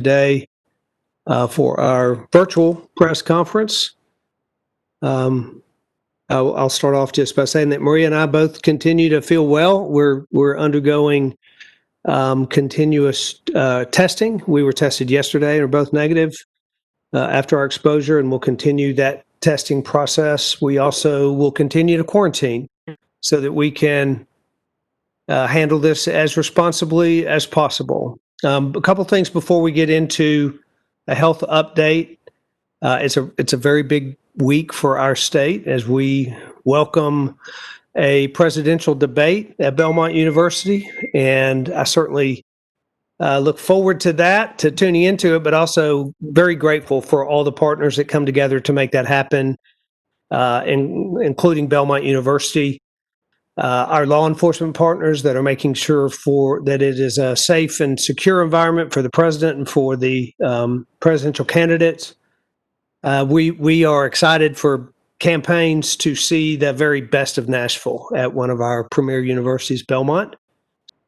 today for our virtual press conference. I'll start off just by saying that Maria and I both continue to feel well. We're undergoing continuous testing. We were tested yesterday and are both negative after our exposure, and we'll continue that testing process. We also will continue to quarantine so that we can handle this as responsibly as possible. A couple things before we get into a health update. It's a very big week for our state as we welcome a presidential debate at Belmont University, and I certainly look forward to that, to tuning into it, but also very grateful for all the partners that come together to make that happen, including Belmont University, our law enforcement partners that are making sure that it is a safe and secure environment for the president and for the presidential candidates. We are excited for campaigns to see the very best of Nashville at one of our premier universities, Belmont.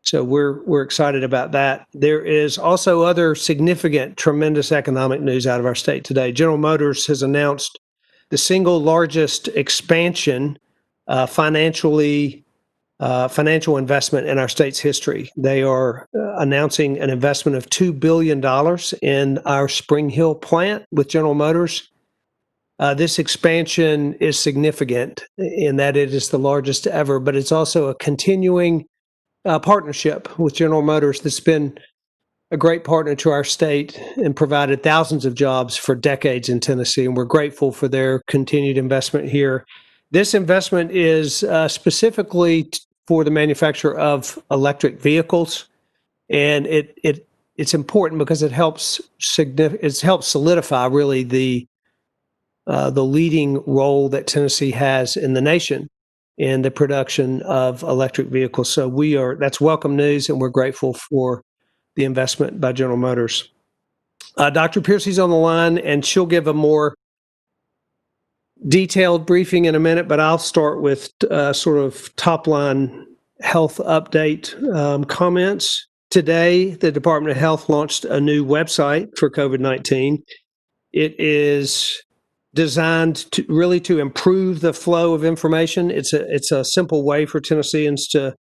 So we're excited about that. There is also other significant, tremendous economic news out of our state today. General Motors has announced the single largest expansion financial investment in our state's history. They are announcing an investment of $2 billion in our Spring Hill plant with General Motors. This expansion is significant in that it is the largest ever, but it's also a continuing partnership with General Motors that's been a great partner to our state and provided thousands of jobs for decades in Tennessee, and we're grateful for their continued investment here. This investment is specifically for the manufacture of electric vehicles, and it's important because it helps solidify really the leading role that Tennessee has in the nation in the production of electric vehicles. So that's welcome news, and we're grateful for the investment by General Motors. Dr. Piercy's on the line, and she'll give a more detailed briefing in a minute, but I'll start with sort of top-line health update comments. Today, the Department of Health launched a new website for COVID-19. It is designed to improve the flow of information. It's a simple way for Tennesseans to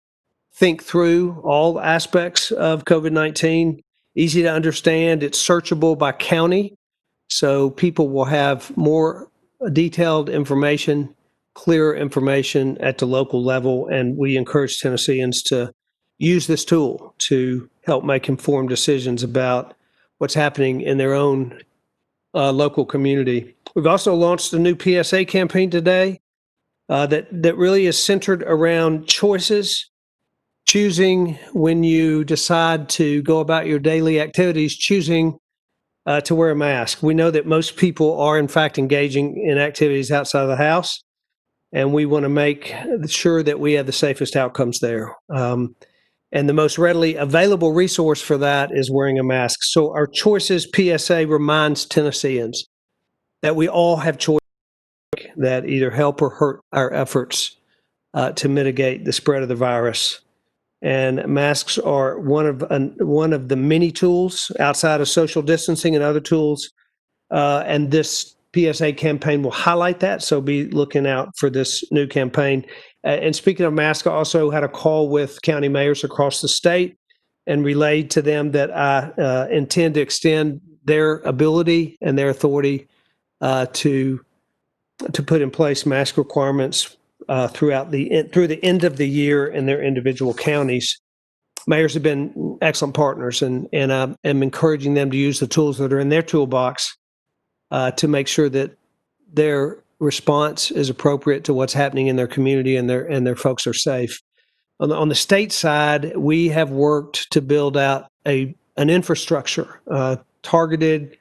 think through all aspects of COVID-19. Easy to understand. It's searchable by county, so people will have more detailed information, clearer information at the local level, and we encourage Tennesseans to use this tool to help make informed decisions about what's happening in their own local community. We've also launched a new PSA campaign today that really is centered around choices, choosing when you decide to go about your daily activities, choosing to wear a mask. We know that most people are, in fact, engaging in activities outside of the house, and we want to make sure that we have the safest outcomes there. And the most readily available resource for that is wearing a mask. So our Choices PSA reminds Tennesseans that we all have choices that either help or hurt our efforts to mitigate the spread of the virus. And masks are one of the many tools outside of social distancing and other tools. And this PSA campaign will highlight that. So be looking out for this new campaign. And speaking of masks, I also had a call with county mayors across the state and relayed to them that I intend to extend their ability and their authority to put in place mask requirements through the end of the year in their individual counties. Mayors have been excellent partners, and I am encouraging them to use the tools that are in their toolbox to make sure that their response is appropriate to what's happening in their community and their folks are safe. On the state side, we have worked to build out an infrastructure, targeted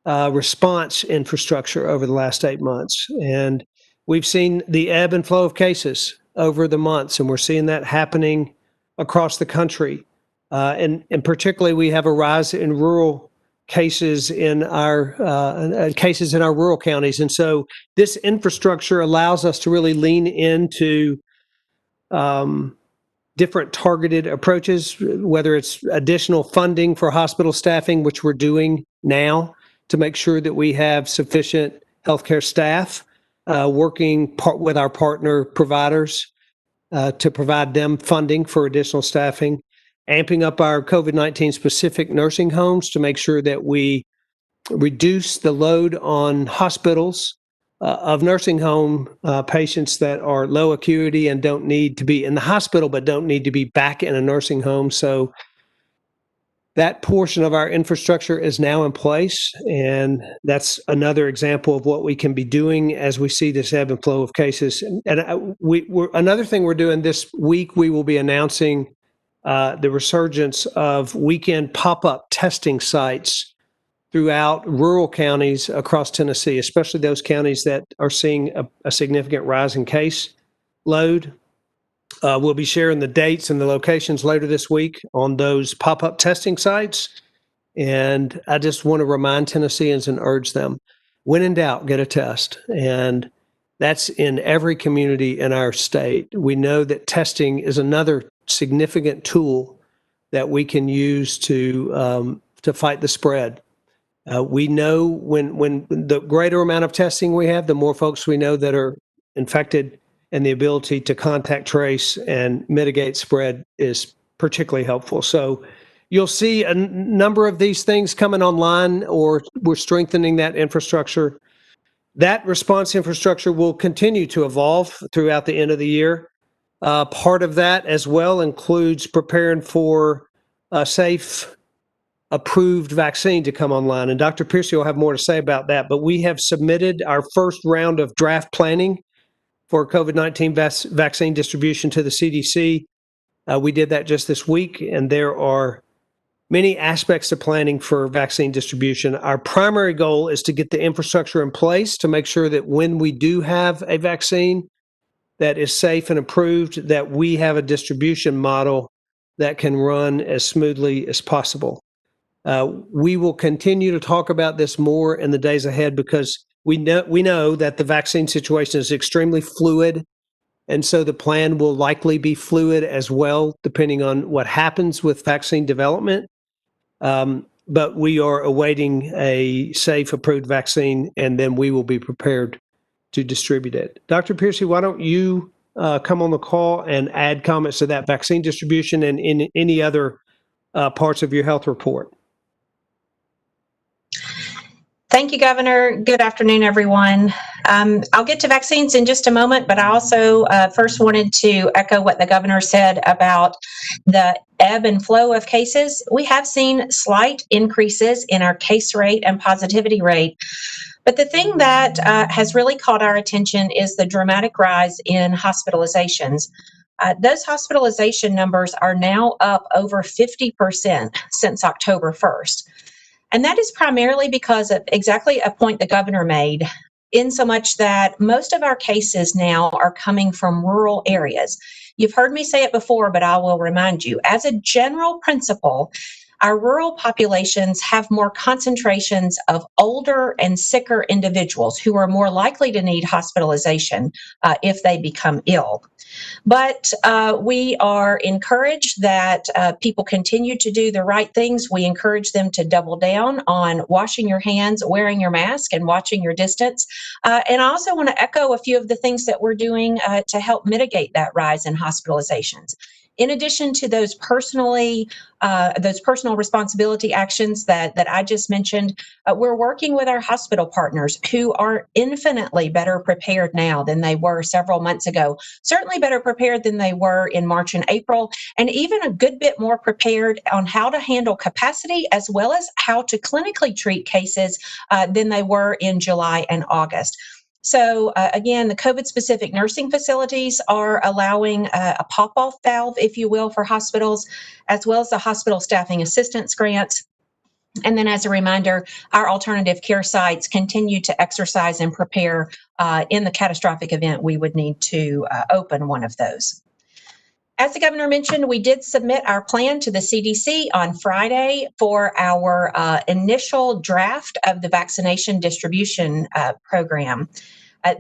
response infrastructure over the last 8 months. And we've seen the ebb and flow of cases over the months, and we're seeing that happening across the country. And particularly, we have a rise in rural cases in our rural counties. And so this infrastructure allows us to really lean into different targeted approaches, whether it's additional funding for hospital staffing, which we're doing now to make sure that we have sufficient healthcare staff, working with our partner providers to provide them funding for additional staffing, amping up our COVID-19 specific nursing homes to make sure that we reduce the load on hospitals of nursing home patients that are low acuity and don't need to be in the hospital, but don't need to be back in a nursing home. So that portion of our infrastructure is now in place, and that's another example of what we can be doing as we see this ebb and flow of cases. And another thing we're doing this week, we will be announcing the resurgence of weekend pop-up testing sites throughout rural counties across Tennessee, especially those counties that are seeing a significant rise in case load. We'll be sharing the dates and the locations later this week on those pop-up testing sites. And I just want to remind Tennesseans and urge them, when in doubt, get a test. And that's in every community in our state. We know that testing is another significant tool that we can use to fight the spread. We know when the greater amount of testing we have, the more folks we know that are infected, and the ability to contact trace and mitigate spread is particularly helpful. So you'll see a number of these things coming online, or we're strengthening that infrastructure. That response infrastructure will continue to evolve throughout the end of the year. Part of that as well includes preparing for a safe, approved vaccine to come online. And Dr. Piercy will have more to say about that, but we have submitted our first round of draft planning for COVID-19 vaccine distribution to the CDC. We did that just this week, and there are many aspects to planning for vaccine distribution. Our primary goal is to get the infrastructure in place to make sure that when we do have a vaccine that is safe and approved, that we have a distribution model that can run as smoothly as possible. We will continue to talk about this more in the days ahead because we know that the vaccine situation is extremely fluid, and so the plan will likely be fluid as well, depending on what happens with vaccine development. But we are awaiting a safe, approved vaccine, and then we will be prepared to distribute it. Dr. Piercy, why don't you come on the call and add comments to that vaccine distribution and in any other parts of your health report? Thank you, Governor. Good afternoon, everyone. I'll get to vaccines in just a moment, but I also first wanted to echo what the Governor said about the ebb and flow of cases. We have seen slight increases in our case rate and positivity rate, but the thing that has really caught our attention is the dramatic rise in hospitalizations. Those hospitalization numbers are now up over 50% since October 1st. And that is primarily because of exactly a point the Governor made, in so much that most of our cases now are coming from rural areas. You've heard me say it before, but I will remind you, as a general principle, our rural populations have more concentrations of older and sicker individuals who are more likely to need hospitalization if they become ill. But we are encouraged that people continue to do the right things. We encourage them to double down on washing your hands, wearing your mask, and watching your distance. And I also want to echo a few of the things that we're doing to help mitigate that rise in hospitalizations. In addition to those personal responsibility actions that I just mentioned, we're working with our hospital partners who are infinitely better prepared now than they were several months ago, certainly better prepared than they were in March and April, and even a good bit more prepared on how to handle capacity as well as how to clinically treat cases than they were in July and August. So again, the COVID-specific nursing facilities are allowing a pop-off valve, if you will, for hospitals, as well as the hospital staffing assistance grants. And then as a reminder, our alternative care sites continue to exercise and prepare in the catastrophic event we would need to open one of those. As the Governor mentioned, we did submit our plan to the CDC on Friday for our initial draft of the vaccination distribution program.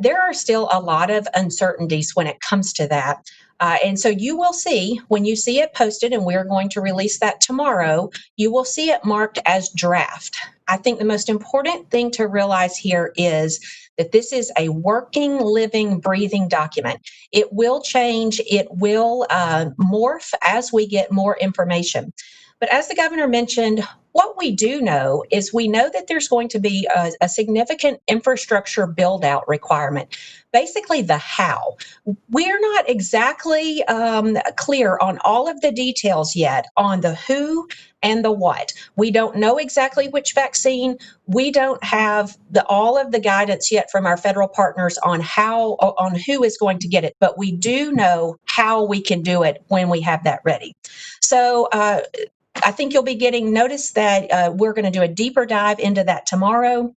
There are still a lot of uncertainties when it comes to that. And so you will see, when you see it posted, and we're going to release that tomorrow, you will see it marked as draft. I think the most important thing to realize here is that this is a working, living, breathing document. It will change, it will morph as we get more information. But as the governor mentioned, what we do know is we know that there's going to be a significant infrastructure build out requirement, basically the how. We're not exactly clear on all of the details yet on the who and the what. We don't know exactly which vaccine. We don't have all of the guidance yet from our federal partners on who is going to get it, but we do know how we can do it when we have that ready. So I think you'll be getting notice that we're going to do a deeper dive into that tomorrow,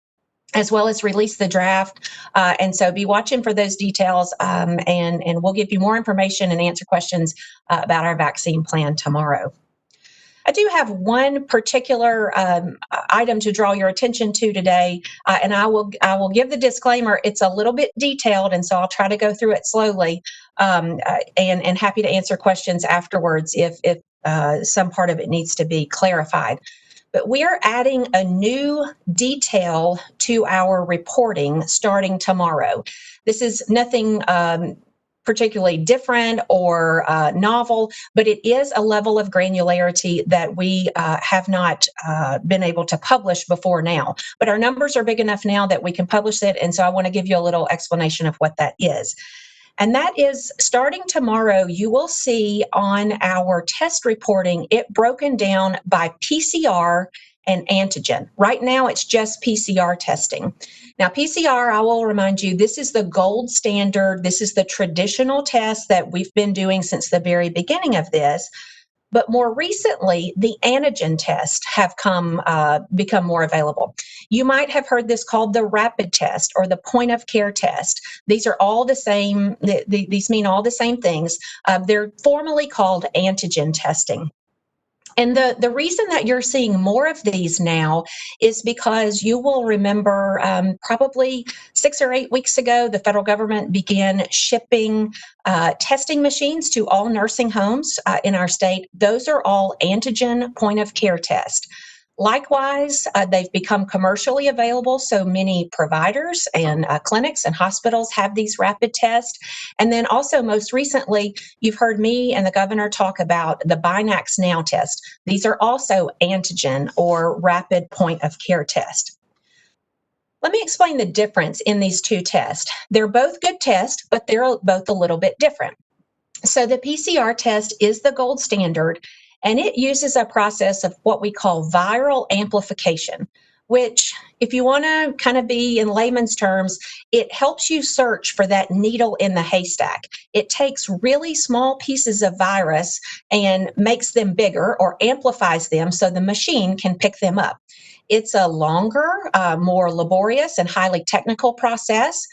as well as release the draft. And so be watching for those details, and we'll give you more information and answer questions about our vaccine plan tomorrow. I do have one particular item to draw your attention to today, and I will give the disclaimer. It's a little bit detailed, and so I'll try to go through it slowly, and happy to answer questions afterwards if some part of it needs to be clarified. But we are adding a new detail to our reporting starting tomorrow. This is nothing particularly different or novel, but it is a level of granularity that we have not been able to publish before now. But our numbers are big enough now that we can publish it, and so I want to give you a little explanation of what that is. And that is, starting tomorrow, you will see on our test reporting it broken down by PCR and antigen. Right now, it's just PCR testing. Now, PCR, I will remind you, this is the gold standard. This is the traditional test that we've been doing since the very beginning of this. But more recently, the antigen tests have become more available. You might have heard this called the rapid test or the point of care test. These are all the same. These mean all the same things. They're formally called antigen testing. And the reason that you're seeing more of these now is because you will remember probably 6 or 8 weeks ago, the federal government began shipping testing machines to all nursing homes in our state. Those are all antigen point of care tests. Likewise, they've become commercially available, so many providers and clinics and hospitals have these rapid tests. And then also, most recently, you've heard me and the governor talk about the Binax Now test. These are also antigen or rapid point of care tests. Let me explain the difference in these two tests. They're both good tests, but they're both a little bit different. So the PCR test is the gold standard, and it uses a process of what we call viral amplification, which, if you want to kind of be in layman's terms, it helps you search for that needle in the haystack. It takes really small pieces of virus and makes them bigger or amplifies them so the machine can pick them up. It's a longer, more laborious, and highly technical process,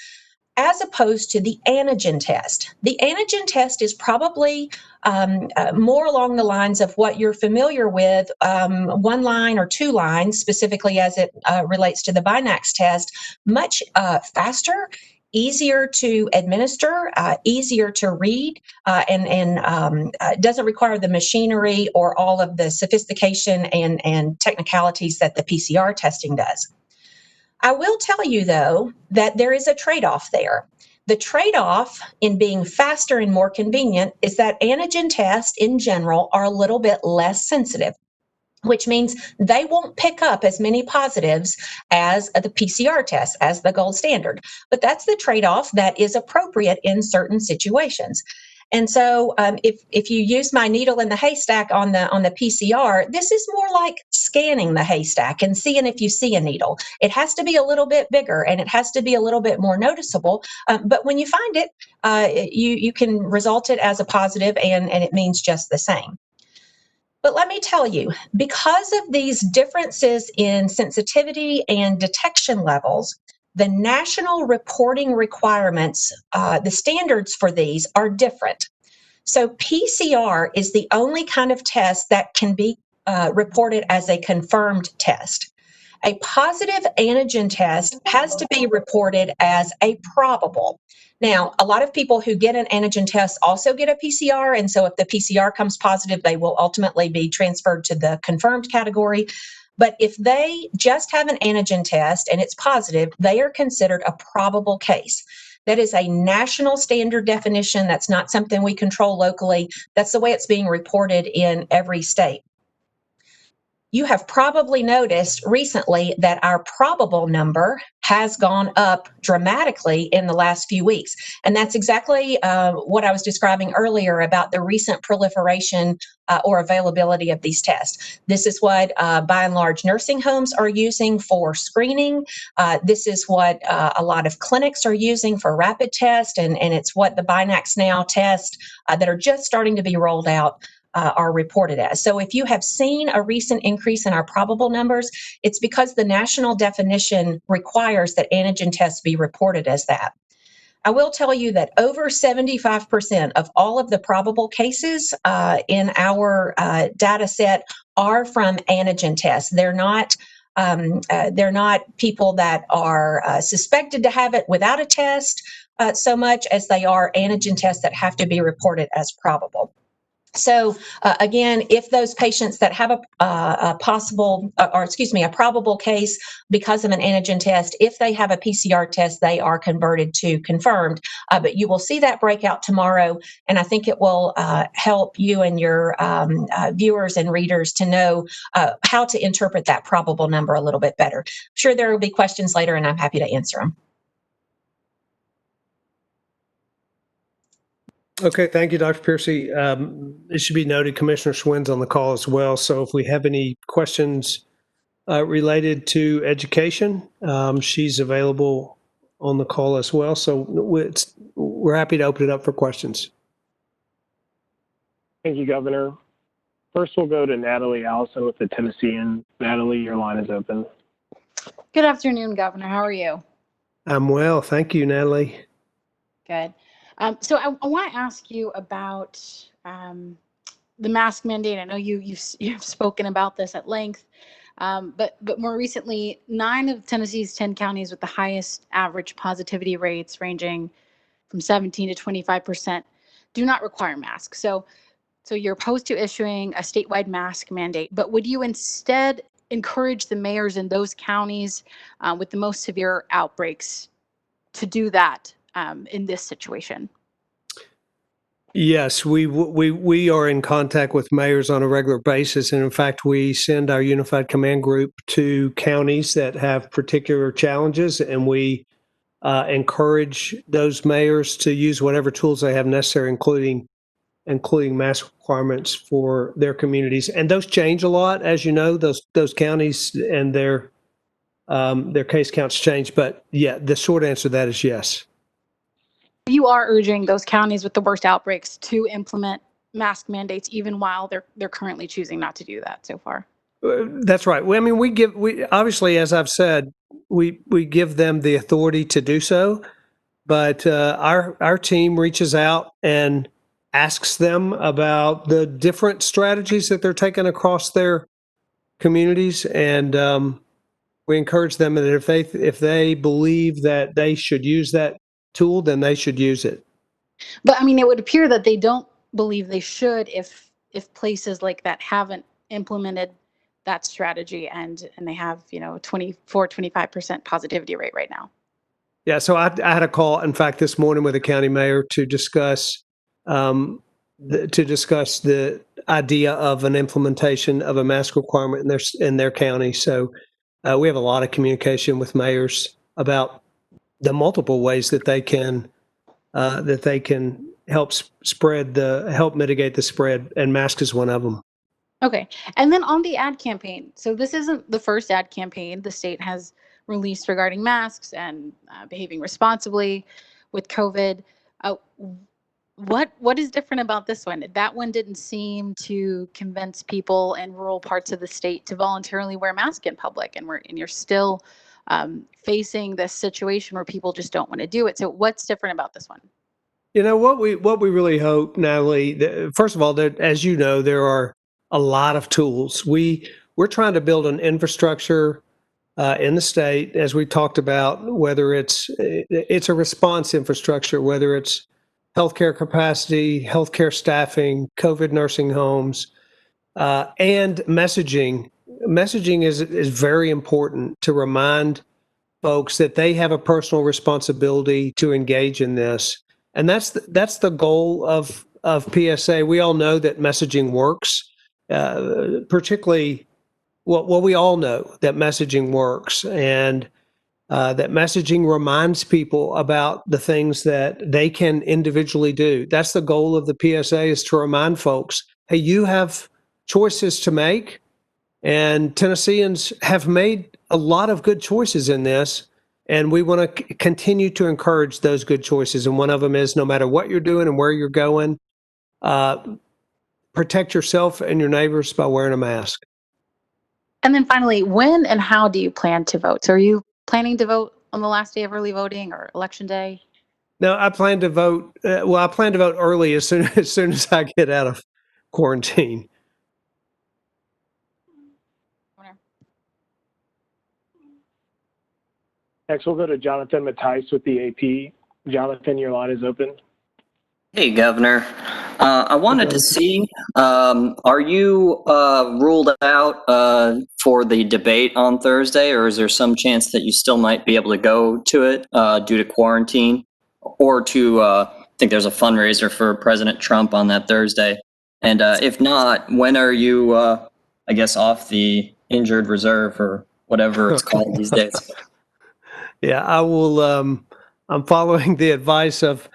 as opposed to the antigen test. The antigen test is probably more along the lines of what you're familiar with, one line or two lines, specifically as it relates to the Binax test, much faster, easier to administer, easier to read, and doesn't require the machinery or all of the sophistication and technicalities that the PCR testing does. I will tell you, though, that there is a trade-off there. The trade-off in being faster and more convenient is that antigen tests in general are a little bit less sensitive, which means they won't pick up as many positives as the PCR test, as the gold standard. But that's the trade-off that is appropriate in certain situations. And so if you use my needle in the haystack on the PCR, this is more like scanning the haystack and seeing if you see a needle. It has to be a little bit bigger and it has to be a little bit more noticeable. But when you find it, you can result it as a positive, and it means just the same. But let me tell you, because of these differences in sensitivity and detection levels, the national reporting requirements, the standards for these are different. So PCR is the only kind of test that can be reported as a confirmed test. A positive antigen test has to be reported as a probable. Now, a lot of people who get an antigen test also get a PCR, and so if the PCR comes positive, they will ultimately be transferred to the confirmed category. But if they just have an antigen test and it's positive, they are considered a probable case. That is a national standard definition. That's not something we control locally. That's the way it's being reported in every state. You have probably noticed recently that our probable number has gone up dramatically in the last few weeks. And that's exactly what I was describing earlier about the recent proliferation or availability of these tests. This is what, by and large, nursing homes are using for screening. This is what a lot of clinics are using for rapid tests, and it's what the Binax Now tests that are just starting to be rolled out are reported as. So if you have seen a recent increase in our probable numbers, it's because the national definition requires that antigen tests be reported as that. I will tell you that over 75% of all of the probable cases in our data set are from antigen tests. They're not people that are suspected to have it without a test so much as they are antigen tests that have to be reported as probable. So again, if those patients that have a probable case because of an antigen test, if they have a PCR test, they are converted to confirmed. But you will see that breakout tomorrow, and I think it will help you and your viewers and readers to know how to interpret that probable number a little bit better. I'm sure there will be questions later, and I'm happy to answer them. Okay, thank you, Dr. Piercy. It should be noted Commissioner Schwinn's on the call as well. So if we have any questions related to education, she's available on the call as well. So we're happy to open it up for questions. Thank you, Governor. First, we'll go to Natalie Allison with the Tennessean. Natalie, your line is open. Good afternoon, Governor. How are you? I'm well. Thank you, Natalie. Good. So I want to ask you about the mask mandate. I know you've spoken about this at length, but more recently, 9 of Tennessee's 10 counties with the highest average positivity rates, ranging from 17 to 25%, do not require masks. So you're opposed to issuing a statewide mask mandate, but would you instead encourage the mayors in those counties with the most severe outbreaks to do that in this situation? Yes, we are in contact with mayors on a regular basis. And in fact, we send our unified command group to counties that have particular challenges, and we encourage those mayors to use whatever tools they have necessary, including mask requirements for their communities. And those change a lot, as you know, those counties and their case counts change. But yeah, the short answer to that is yes. You are urging those counties with the worst outbreaks to implement mask mandates, even while they're currently choosing not to do that so far. That's right. We obviously, as I've said, we give them the authority to do so, but our team reaches out and asks them about the different strategies that they're taking across their communities, and we encourage them that if they believe that they should use that tool, then they should use it. But I mean, it would appear that they don't believe they should if places like that haven't implemented that strategy and they have 25% positivity rate right now. Yeah, so I had a call, in fact, this morning with a county mayor to discuss the idea of an implementation of a mask requirement in their county. So we have a lot of communication with mayors about the multiple ways that they can help mitigate the spread, and mask is one of them. Okay, and then on the ad campaign. So this isn't the first ad campaign the state has released regarding masks and behaving responsibly with COVID. What is different about this one? That one didn't seem to convince people in rural parts of the state to voluntarily wear masks in public, and you're still facing this situation where people just don't want to do it. So what's different about this one? What we really hope, Natalie, first of all, as you know, there are a lot of tools. We're trying to build an infrastructure in the state, as we talked about, whether it's a response infrastructure, whether it's healthcare capacity, healthcare staffing, COVID nursing homes, and messaging. Messaging is very important to remind folks that they have a personal responsibility to engage in this. And that's the goal of PSA. We all know that messaging works, particularly, well, we all know that messaging works, and that messaging reminds people about the things that they can individually do. That's the goal of the PSA, is to remind folks, hey, you have choices to make, and Tennesseans have made a lot of good choices in this, and we want to continue to encourage those good choices. And one of them is, no matter what you're doing and where you're going, protect yourself and your neighbors by wearing a mask. And then finally, when and how do you plan to vote? So are you planning to vote on the last day of early voting or election day? No, I plan to vote. I plan to vote early as soon as I get out of quarantine. Next, we'll go to Jonathan Matthijs with the AP. Jonathan, your line is open. Hey, Governor. I wanted to see, are you ruled out for the debate on Thursday, or is there some chance that you still might be able to go to it due to quarantine? Or to, I think there's a fundraiser for President Trump on that Thursday. And if not, when are you, I guess, off the injured reserve or whatever it's called these days? Yeah, I will. I'm following the advice of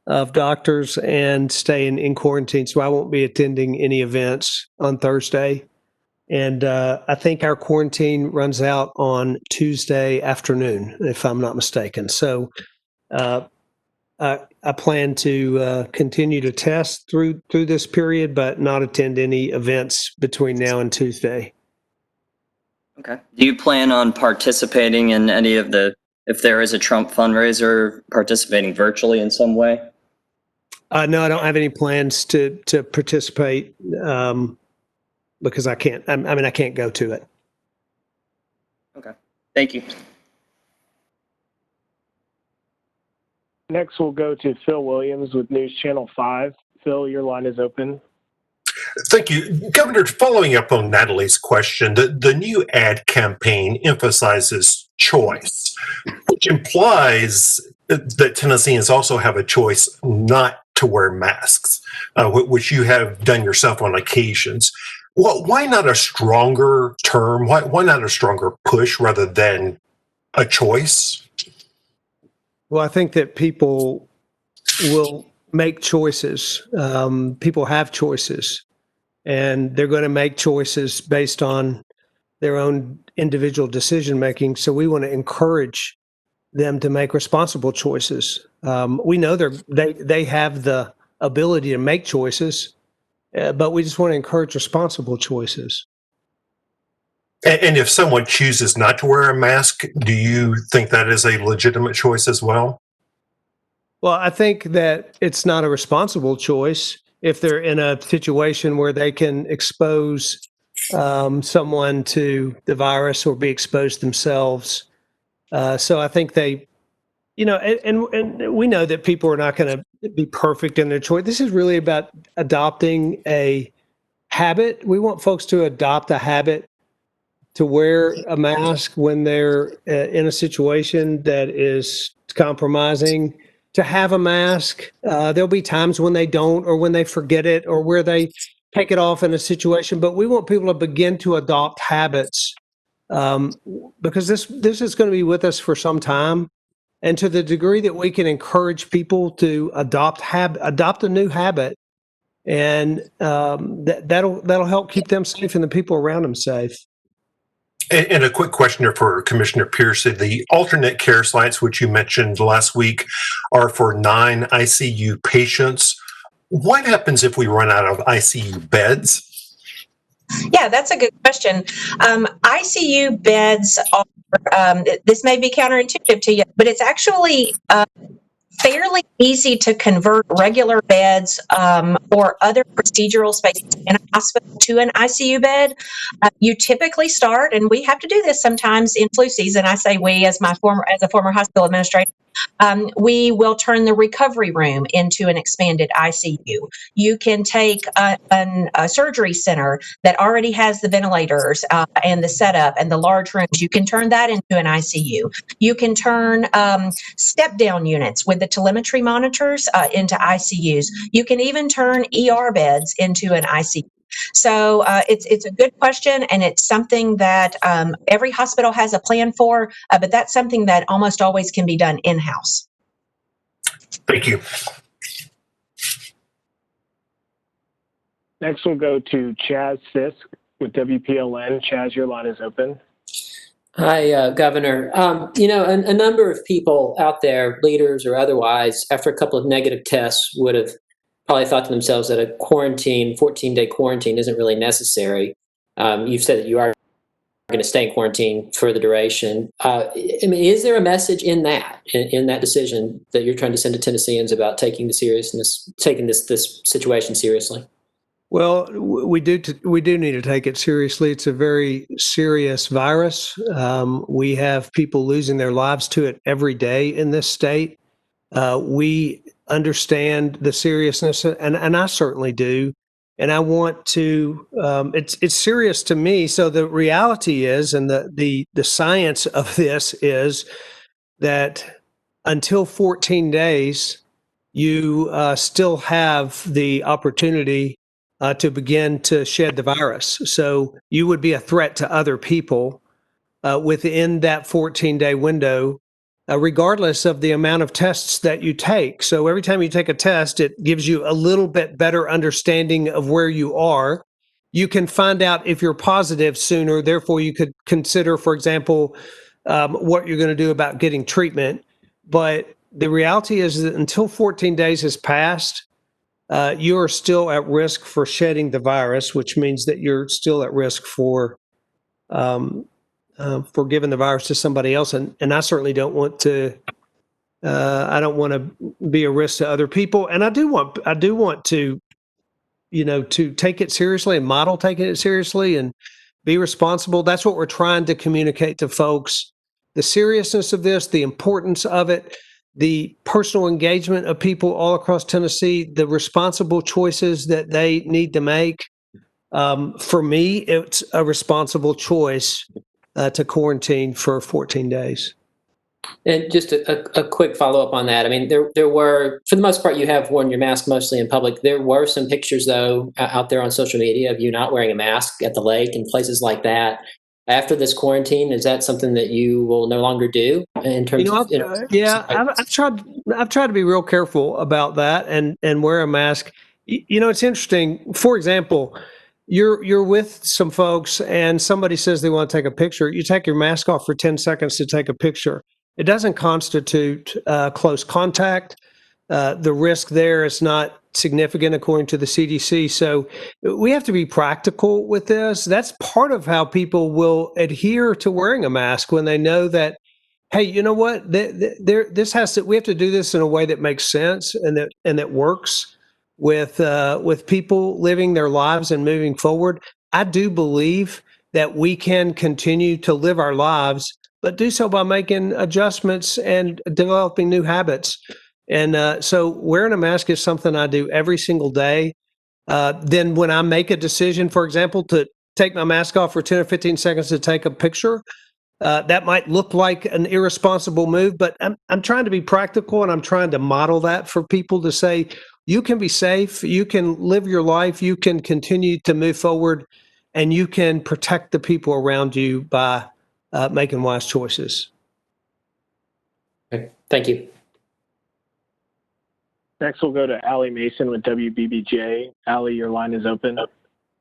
doctors and staying in quarantine, so I won't be attending any events on Thursday. And I think our quarantine runs out on Tuesday afternoon, if I'm not mistaken. So I plan to continue to test through this period, but not attend any events between now and Tuesday. Okay. Do you plan on participating in any of the, if there is a Trump fundraiser, participating virtually in some way? No, I don't have any plans to participate because I can't. I can't go to it. Okay. Thank you. Next, we'll go to Phil Williams with News Channel 5. Phil, your line is open. Thank you. Governor, following up on Natalie's question, the new ad campaign emphasizes choice, which implies that Tennesseans also have a choice not to wear masks, which you have done yourself on occasions. Well, why not a stronger term? Why not a stronger push rather than a choice? Well, I think that people will make choices. People have choices, and they're going to make choices based on their own individual decision making. So we want to encourage them to make responsible choices. We know they have the ability to make choices, but we just want to encourage responsible choices. And if someone chooses not to wear a mask, do you think that is a legitimate choice as well? Well, I think that it's not a responsible choice if they're in a situation where they can expose someone to the virus or be exposed themselves. So I think they, and we know that people are not going to be perfect in their choice. This is really about adopting a habit. We want folks to adopt a habit to wear a mask when they're in a situation that is compromising, to have a mask. There'll be times when they don't, or when they forget it, or where they take it off in a situation. But we want people to begin to adopt habits because this is going to be with us for some time. And to the degree that we can encourage people to adopt a new habit, and that'll help keep them safe and the people around them safe. And a quick question here for Commissioner Pierce. The alternate care sites, which you mentioned last week, are for 9 ICU patients. What happens if we run out of ICU beds? Yeah, that's a good question. ICU beds are, this may be counterintuitive to you, but it's actually fairly easy to convert regular beds or other procedural spaces in a hospital to an ICU bed. You typically start, and we have to do this sometimes in flu season. I say we, as a former hospital administrator. We will turn the recovery room into an expanded ICU. You can take a surgery center that already has the ventilators and the setup and the large rooms. You can turn that into an ICU. You can turn step-down units with the telemetry monitors into ICUs. You can even turn ER beds into an ICU. So it's a good question, and it's something that every hospital has a plan for, but that's something that almost always can be done in-house. Thank you. Next, we'll go to Chaz Fisk with WPLN. Chaz, your line is open. Hi, Governor. A number of people out there, leaders or otherwise, after a couple of negative tests would have probably thought to themselves that a 14-day quarantine isn't really necessary. You've said that you are going to stay in quarantine for the duration. Is there a message in that decision that you're trying to send to Tennesseans about taking this situation seriously? Well, we do need to take it seriously. It's a very serious virus. We have people losing their lives to it every day in this state. We understand the seriousness, and I certainly do. And I want to. It's serious to me. So the reality is, and the science of this is that until 14 days, you still have the opportunity to begin to shed the virus. So you would be a threat to other people within that 14-day window, regardless of the amount of tests that you take. So every time you take a test, it gives you a little bit better understanding of where you are. You can find out if you're positive sooner. Therefore, you could consider, for example, what you're going to do about getting treatment. But the reality is that until 14 days has passed, you are still at risk for shedding the virus, which means that you're still at risk for giving the virus to somebody else. And I certainly don't want to. I don't want to be a risk to other people. And I do want to, to take it seriously and model taking it seriously and be responsible. That's what we're trying to communicate to folks: the seriousness of this, the importance of it, the personal engagement of people all across Tennessee, the responsible choices that they need to make. For me, it's a responsible choice to quarantine for 14 days. And just a quick follow-up on that. I mean, there were, for the most part, you have worn your mask mostly in public. There were some pictures, though, out there on social media of you not wearing a mask at the lake and places like that. After this quarantine, is that something that you will no longer do in terms of? I've tried to be real careful about that and wear a mask. It's interesting. For example, you're with some folks and somebody says they want to take a picture. You take your mask off for 10 seconds to take a picture. It doesn't constitute close contact. The risk there is not significant according to the CDC. So we have to be practical with this. That's part of how people will adhere to wearing a mask when they know that, hey, you know what? We have to do this in a way that makes sense and that works with people living their lives and moving forward. I do believe that we can continue to live our lives, but do so by making adjustments and developing new habits. And so wearing a mask is something I do every single day. Then when I make a decision, for example, to take my mask off for 10 or 15 seconds to take a picture, that might look like an irresponsible move, but I'm trying to be practical, and I'm trying to model that for people to say, you can be safe, you can live your life, you can continue to move forward, and you can protect the people around you by making wise choices. Okay. Thank you. Next, we'll go to Allie Mason with WBBJ. Allie, your line is open.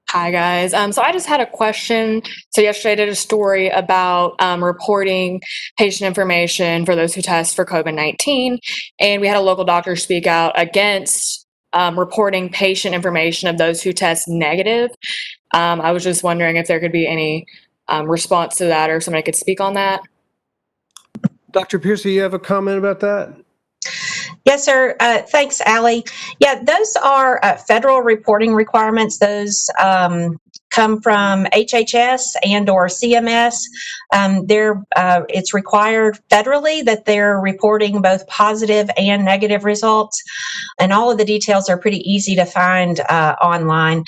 Hi, guys. So I just had a question. So yesterday I did a story about reporting patient information for those who test for COVID-19. And we had a local doctor speak out against reporting patient information of those who test negative. I was just wondering if there could be any response to that, or if somebody could speak on that. Dr. Pierce, do you have a comment about that? Yes, sir. Thanks, Allie. Yeah, those are federal reporting requirements. Those come from HHS and or CMS. It's required federally that they're reporting both positive and negative results, and all of the details are pretty easy to find online.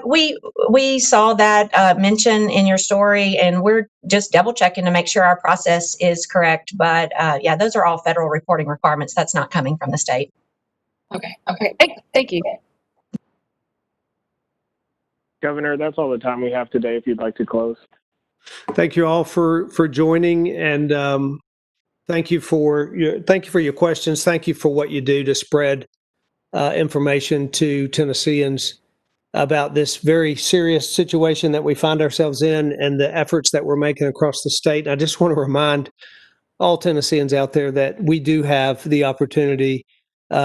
We saw that mention in your story, and we're just double checking to make sure our process is correct. But yeah, those are all federal reporting requirements. That's not coming from the state. Okay. Thank you. Governor, that's all the time we have today if you'd like to close. Thank you all for joining, and thank you for your questions. Thank you for what you do to spread information to Tennesseans about this very serious situation that we find ourselves in and the efforts that we're making across the state. I just want to remind all Tennesseans out there that we do have the opportunity.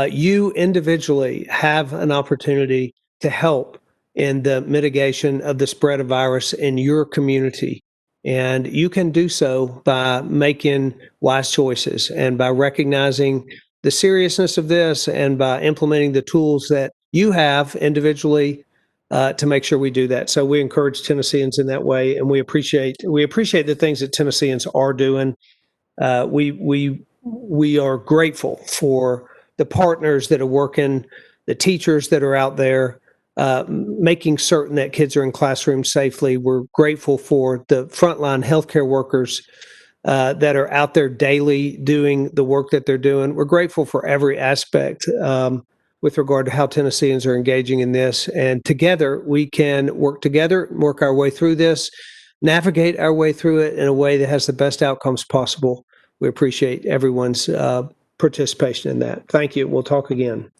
You individually have an opportunity to help in the mitigation of the spread of virus in your community. And you can do so by making wise choices and by recognizing the seriousness of this and by implementing the tools that you have individually to make sure we do that. So we encourage Tennesseans in that way, and we appreciate the things that Tennesseans are doing. We are grateful for the partners that are working, the teachers that are out there, making certain that kids are in classrooms safely. We're grateful for the frontline healthcare workers that are out there daily doing the work that they're doing. We're grateful for every aspect with regard to how Tennesseans are engaging in this. And together, we can work together, work our way through this, navigate our way through it in a way that has the best outcomes possible. We appreciate everyone's participation in that. Thank you. We'll talk again.